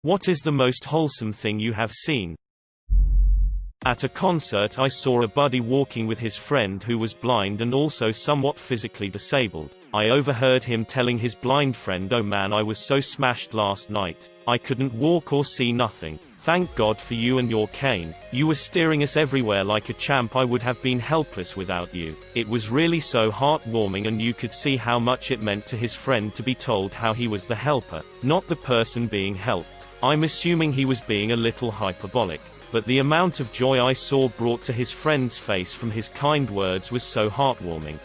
What is the most wholesome thing you have seen? At a concert I saw a buddy walking with his friend who was blind and also somewhat physically disabled. I overheard him telling his blind friend, "Oh man, I was so smashed last night. I couldn't walk or see nothing. Thank God for you and your cane. You were steering us everywhere like a champ. I would have been helpless without you." It was really so heartwarming, and you could see how much it meant to his friend to be told how he was the helper, not the person being helped. I'm assuming he was being a little hyperbolic, but the amount of joy I saw brought to his friend's face from his kind words was so heartwarming.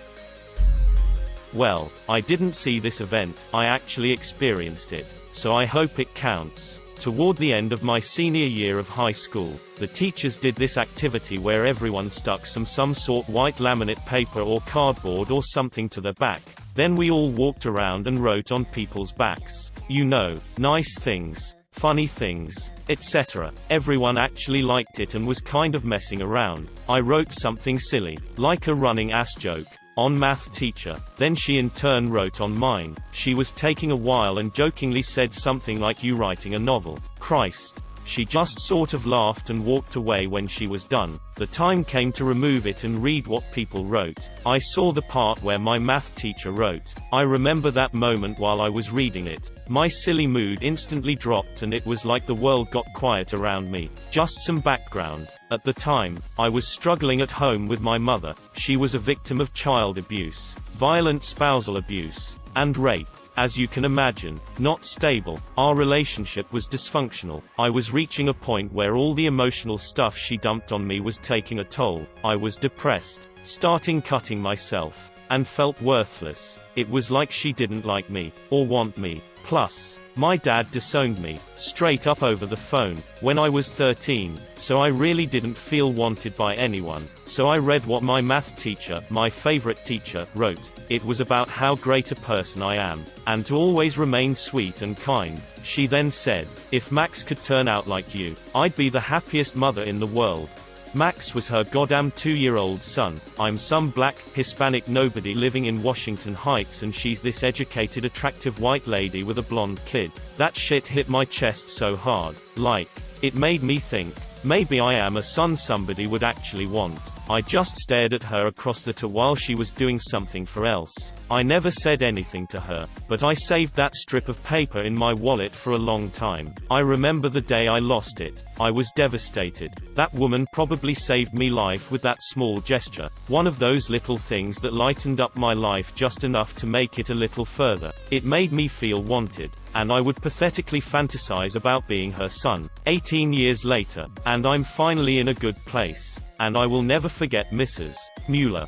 Well, I didn't see this event, I actually experienced it, so I hope it counts. Toward the end of my senior year of high school, the teachers did this activity where everyone stuck some sort white laminate paper or cardboard or something to their back. Then we all walked around and wrote on people's backs. You know, nice things, funny things, etc. Everyone actually liked it and was kind of messing around. I wrote something silly, like a running ass joke, on math teacher. Then she in turn wrote on mine. She was taking a while and jokingly said something like, "You writing a novel? Christ." She just sort of laughed and walked away when she was done. The time came to remove it and read what people wrote. I saw the part where my math teacher wrote. I remember that moment while I was reading it. My silly mood instantly dropped and it was like the world got quiet around me. Just some background. At the time, I was struggling at home with my mother. She was a victim of child abuse, violent spousal abuse, and rape. As you can imagine, not stable. Our relationship was dysfunctional. I was reaching a point where all the emotional stuff she dumped on me was taking a toll. I was depressed, starting cutting myself, and felt worthless. It was like she didn't like me, or want me. Plus, my dad disowned me, straight up over the phone, when I was 13, so I really didn't feel wanted by anyone. So I read what my math teacher, my favorite teacher, wrote. It was about how great a person I am, and to always remain sweet and kind. She then said, "If Max could turn out like you, I'd be the happiest mother in the world." Max was her goddamn 2-year-old son. I'm some black, Hispanic nobody living in Washington Heights and she's this educated, attractive white lady with a blonde kid. That shit hit my chest so hard. Like, it made me think, maybe I am a son somebody would actually want. I just stared at her across the table while she was doing something for else. I never said anything to her, but I saved that strip of paper in my wallet for a long time. I remember the day I lost it. I was devastated. That woman probably saved me life with that small gesture. One of those little things that lightened up my life just enough to make it a little further. It made me feel wanted, and I would pathetically fantasize about being her son. 18 years later, and I'm finally in a good place. And I will never forget Mrs. Mueller.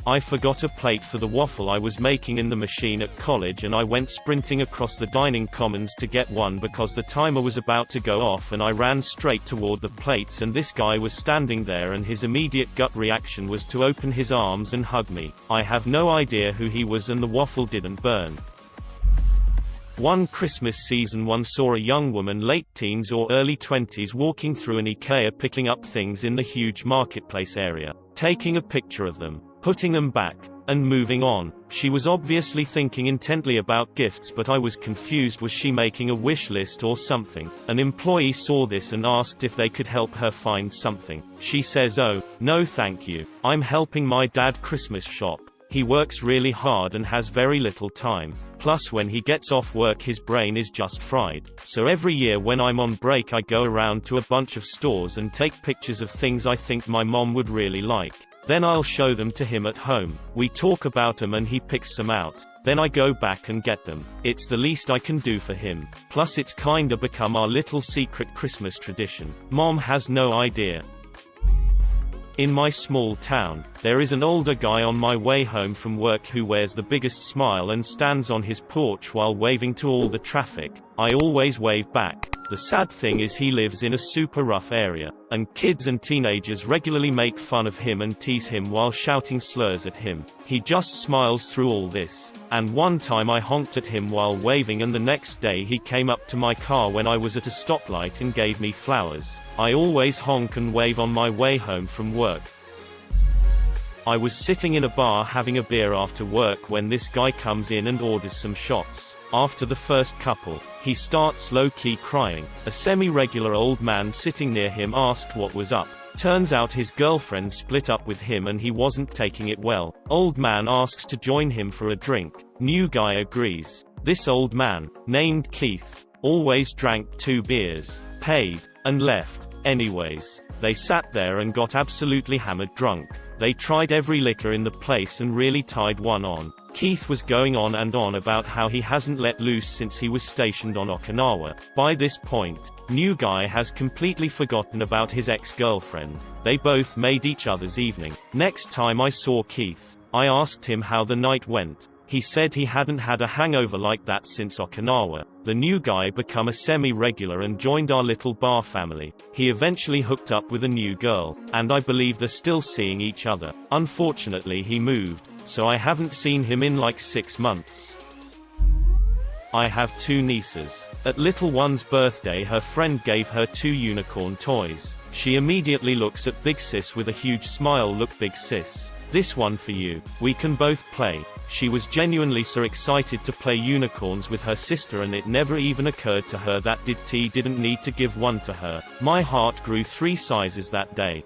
I forgot a plate for the waffle I was making in the machine at college and I went sprinting across the dining commons to get one because the timer was about to go off, and I ran straight toward the plates and this guy was standing there and his immediate gut reaction was to open his arms and hug me. I have no idea who he was and the waffle didn't burn. One Christmas season one saw a young woman late teens or early 20s walking through an IKEA picking up things in the huge marketplace area, taking a picture of them, putting them back, and moving on. She was obviously thinking intently about gifts, but I was confused. Was she making a wish list or something? An employee saw this and asked if they could help her find something. She says, "Oh, no thank you. I'm helping my dad Christmas shop. He works really hard and has very little time. Plus when he gets off work his brain is just fried. So every year when I'm on break I go around to a bunch of stores and take pictures of things I think my mom would really like. Then I'll show them to him at home. We talk about them and he picks some out. Then I go back and get them. It's the least I can do for him. Plus it's kinda become our little secret Christmas tradition. Mom has no idea." In my small town, there is an older guy on my way home from work who wears the biggest smile and stands on his porch while waving to all the traffic. I always wave back. The sad thing is he lives in a super rough area, and kids and teenagers regularly make fun of him and tease him while shouting slurs at him. He just smiles through all this. And one time I honked at him while waving and the next day he came up to my car when I was at a stoplight and gave me flowers. I always honk and wave on my way home from work. I was sitting in a bar having a beer after work when this guy comes in and orders some shots. After the first couple, he starts low-key crying. A semi-regular old man sitting near him asked what was up. Turns out his girlfriend split up with him and he wasn't taking it well. Old man asks to join him for a drink. New guy agrees. This old man, named Keith, always drank 2 beers, paid, and left. Anyways, they sat there and got absolutely hammered drunk. They tried every liquor in the place and really tied one on. Keith was going on and on about how he hasn't let loose since he was stationed on Okinawa. By this point, new guy has completely forgotten about his ex-girlfriend. They both made each other's evening. Next time I saw Keith, I asked him how the night went. He said he hadn't had a hangover like that since Okinawa. The new guy became a semi-regular and joined our little bar family. He eventually hooked up with a new girl, and I believe they're still seeing each other. Unfortunately he moved, so I haven't seen him in like 6 months. I have 2 nieces. At little one's birthday her friend gave her 2 unicorn toys. She immediately looks at Big Sis with a huge smile. Look Big Sis, this one for you. We can both play. She was genuinely so excited to play unicorns with her sister and it never even occurred to her that didn't need to give one to her. My heart grew 3 sizes that day.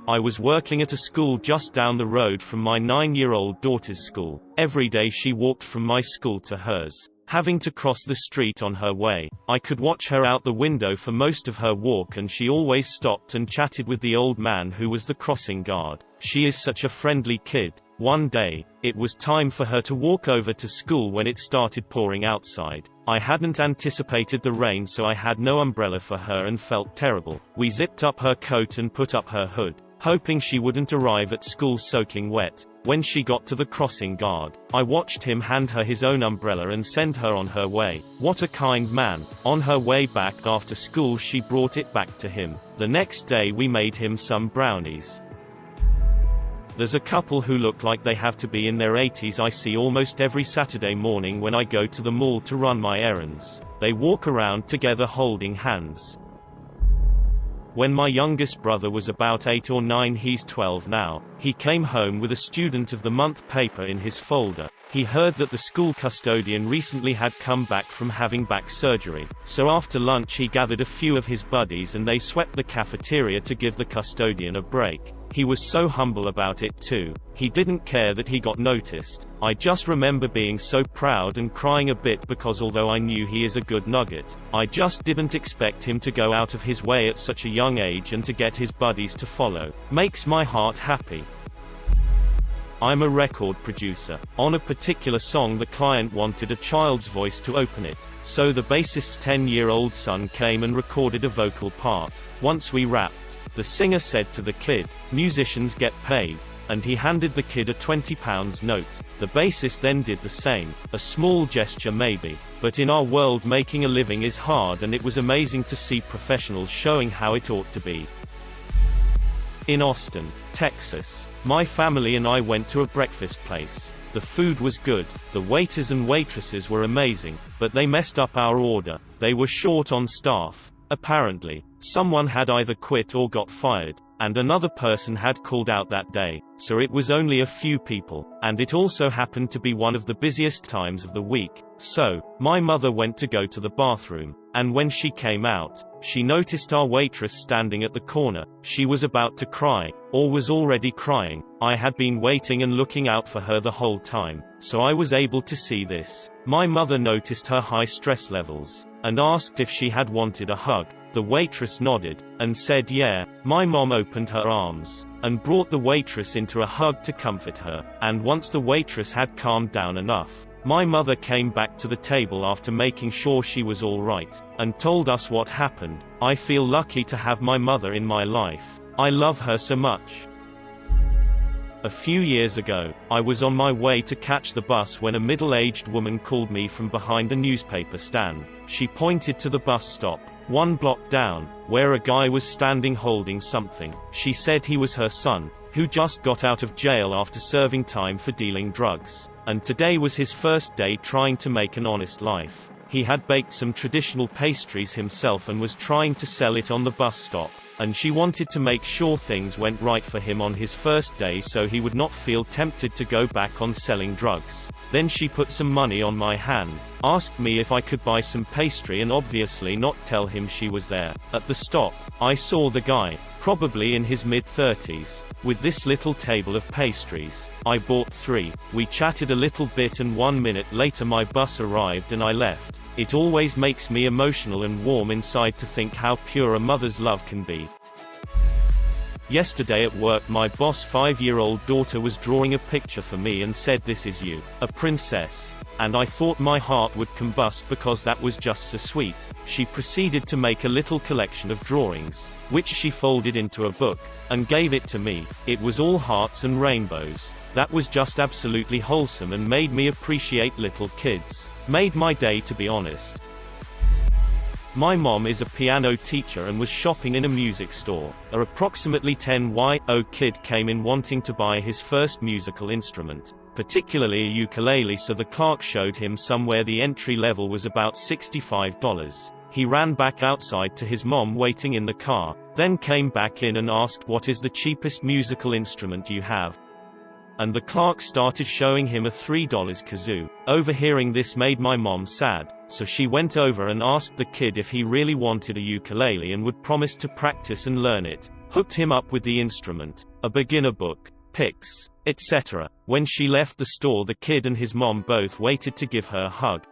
I was working at a school just down the road from my 9-year-old daughter's school. Every day she walked from my school to hers, having to cross the street on her way. I could watch her out the window for most of her walk and she always stopped and chatted with the old man who was the crossing guard. She is such a friendly kid. One day, it was time for her to walk over to school when it started pouring outside. I hadn't anticipated the rain so I had no umbrella for her and felt terrible. We zipped up her coat and put up her hood, hoping she wouldn't arrive at school soaking wet. When she got to the crossing guard, I watched him hand her his own umbrella and send her on her way. What a kind man. On her way back after school she brought it back to him. The next day we made him some brownies. There's a couple who look like they have to be in their 80s I see almost every Saturday morning when I go to the mall to run my errands. They walk around together holding hands. When my youngest brother was about 8 or 9, he's 12 now, he came home with a Student of the Month paper in his folder. He heard that the school custodian recently had come back from having back surgery. So after lunch he gathered a few of his buddies and they swept the cafeteria to give the custodian a break. He was so humble about it too. He didn't care that he got noticed. I just remember being so proud and crying a bit because although I knew he is a good nugget, I just didn't expect him to go out of his way at such a young age and to get his buddies to follow. Makes my heart happy. I'm a record producer. On a particular song the client wanted a child's voice to open it, so the bassist's 10-year-old son came and recorded a vocal part. Once we rapped, the singer said to the kid, "Musicians get paid," and he handed the kid a £20 note. The bassist then did the same. A small gesture maybe, but in our world making a living is hard and it was amazing to see professionals showing how it ought to be. In Austin, Texas, my family and I went to a breakfast place. The food was good, the waiters and waitresses were amazing, but they messed up our order. They were short on staff. Apparently, someone had either quit or got fired, and another person had called out that day, so it was only a few people, and it also happened to be one of the busiest times of the week. So, my mother went to go to the bathroom, and when she came out, she noticed our waitress standing at the corner. She was about to cry, or was already crying. I had been waiting and looking out for her the whole time, so I was able to see this. My mother noticed her high stress levels, and asked if she had wanted a hug. The waitress nodded, and said yeah. My mom opened her arms, and brought the waitress into a hug to comfort her, and once the waitress had calmed down enough, my mother came back to the table after making sure she was all right, and told us what happened. I feel lucky to have my mother in my life. I love her so much. A few years ago, I was on my way to catch the bus when a middle-aged woman called me from behind a newspaper stand. She pointed to the bus stop, 1 block down, where a guy was standing holding something. She said he was her son, who just got out of jail after serving time for dealing drugs, and today was his first day trying to make an honest life. He had baked some traditional pastries himself and was trying to sell it on the bus stop. and she wanted to make sure things went right for him on his first day so he would not feel tempted to go back on selling drugs. Then she put some money on my hand, asked me if I could buy some pastry and obviously not tell him she was there. At the stop, I saw the guy, probably in his mid-30s, with this little table of pastries. I bought 3. We chatted a little bit and 1 minute later my bus arrived and I left. It always makes me emotional and warm inside to think how pure a mother's love can be. Yesterday at work my boss' 5-year-old daughter was drawing a picture for me and said, "This is you, a princess." And I thought my heart would combust because that was just so sweet. She proceeded to make a little collection of drawings, which she folded into a book, and gave it to me. It was all hearts and rainbows. That was just absolutely wholesome and made me appreciate little kids. Made my day, to be honest. My mom is a piano teacher and was shopping in a music store. A approximately 10-year-old kid came in wanting to buy his first musical instrument, particularly a ukulele, so the clerk showed him somewhere the entry level was about $65. He ran back outside to his mom waiting in the car, then came back in and asked, "What is the cheapest musical instrument you have?" And the clerk started showing him a $3 kazoo. Overhearing this made my mom sad, so she went over and asked the kid if he really wanted a ukulele and would promise to practice and learn it. Hooked him up with the instrument, a beginner book, picks, etc. When she left the store, the kid and his mom both waited to give her a hug.